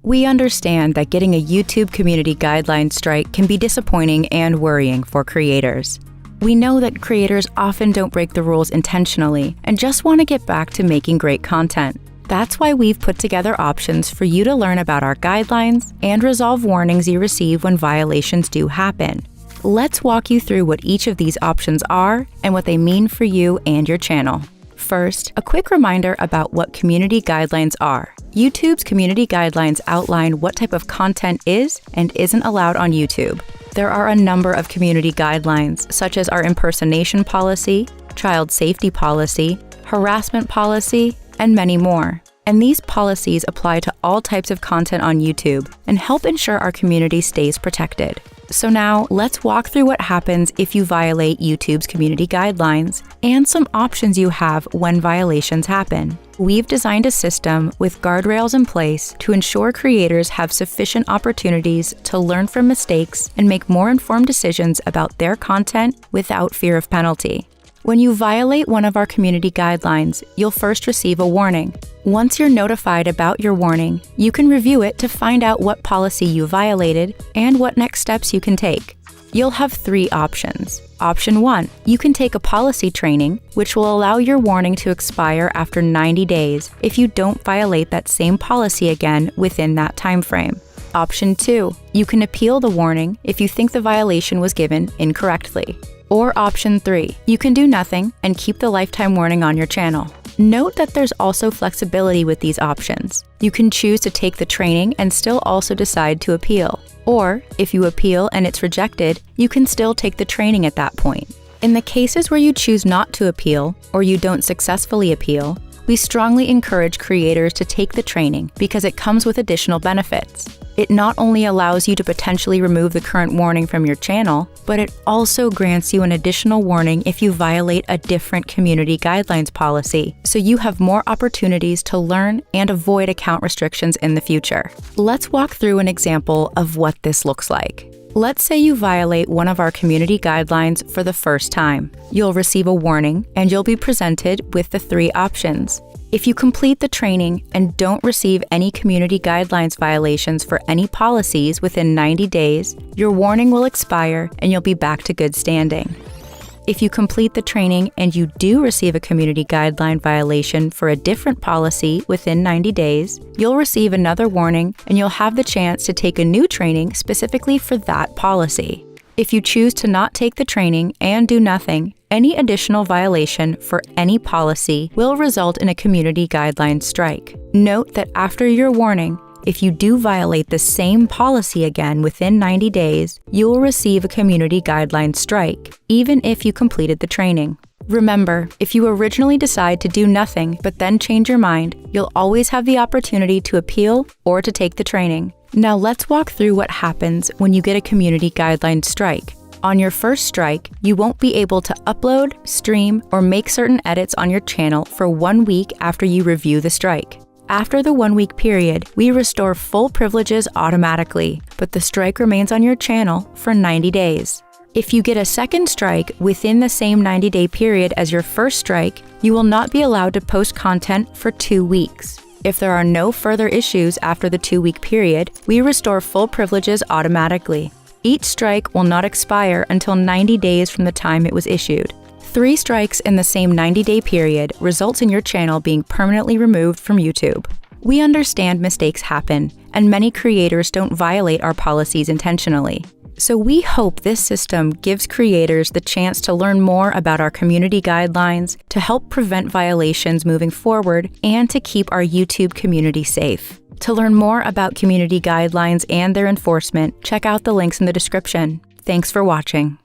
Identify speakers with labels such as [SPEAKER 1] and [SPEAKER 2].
[SPEAKER 1] We understand that getting a YouTube community guideline strike can be disappointing and worrying for creators. We know that creators often don't break the rules intentionally and just want to get back to making great content. That's why we've put together options for you to learn about our guidelines and resolve warnings you receive when violations do happen. Let's walk you through what each of these options are and what they mean for you and your channel. First, a quick reminder about what community guidelines are. YouTube's community guidelines outline what type of content is and isn't allowed on YouTube. There are a number of community guidelines, such as our impersonation policy, child safety policy, harassment policy, and many more. And these policies apply to all types of content on YouTube and help ensure our community stays protected. So now, let's walk through what happens if you violate YouTube's community guidelines and some options you have when violations happen. We've designed a system with guardrails in place to ensure creators have sufficient opportunities to learn from mistakes and make more informed decisions about their content without fear of penalty. When you violate one of our community guidelines, you'll first receive a warning. Once you're notified about your warning, you can review it to find out what policy you violated and what next steps you can take. You'll have 3 options. Option 1, you can take a policy training, which will allow your warning to expire after 90 days if you don't violate that same policy again within that time frame. Option 2, you can appeal the warning if you think the violation was given incorrectly. Or option 3, you can do nothing and keep the lifetime warning on your channel. Note that there's also flexibility with these options. You can choose to take the training and still also decide to appeal. Or, if you appeal and it's rejected, you can still take the training at that point. In the cases where you choose not to appeal, or you don't successfully appeal, we strongly encourage creators to take the training because it comes with additional benefits. It not only allows you to potentially remove the current warning from your channel, but it also grants you an additional warning if you violate a different community guidelines policy, so you have more opportunities to learn and avoid account restrictions in the future. Let's walk through an example of what this looks like. Let's say you violate one of our community guidelines for the first time. You'll receive a warning and you'll be presented with the 3 options. If you complete the training and don't receive any community guidelines violations for any policies within 90 days, your warning will expire and you'll be back to good standing. If you complete the training and you do receive a community guideline violation for a different policy within 90 days, you'll receive another warning and you'll have the chance to take a new training specifically for that policy. If you choose to not take the training and do nothing, any additional violation for any policy will result in a community guidelines strike. Note that after your warning, if you do violate the same policy again within 90 days, you will receive a community guidelines strike, even if you completed the training. Remember, if you originally decide to do nothing but then change your mind, you'll always have the opportunity to appeal or to take the training. Now let's walk through what happens when you get a community guidelines strike. On your first strike, you won't be able to upload, stream, or make certain edits on your channel for 1 week after you review the strike. After the 1-week period, we restore full privileges automatically, but the strike remains on your channel for 90 days. If you get a second strike within the same 90-day period as your first strike, you will not be allowed to post content for 2 weeks. If there are no further issues after the 2-week period, we restore full privileges automatically. Each strike will not expire until 90 days from the time it was issued. 3 strikes in the same 90-day period results in your channel being permanently removed from YouTube. We understand mistakes happen, and many creators don't violate our policies intentionally. So we hope this system gives creators the chance to learn more about our community guidelines, to help prevent violations moving forward, and to keep our YouTube community safe. To learn more about community guidelines and their enforcement, check out the links in the description. Thanks for watching.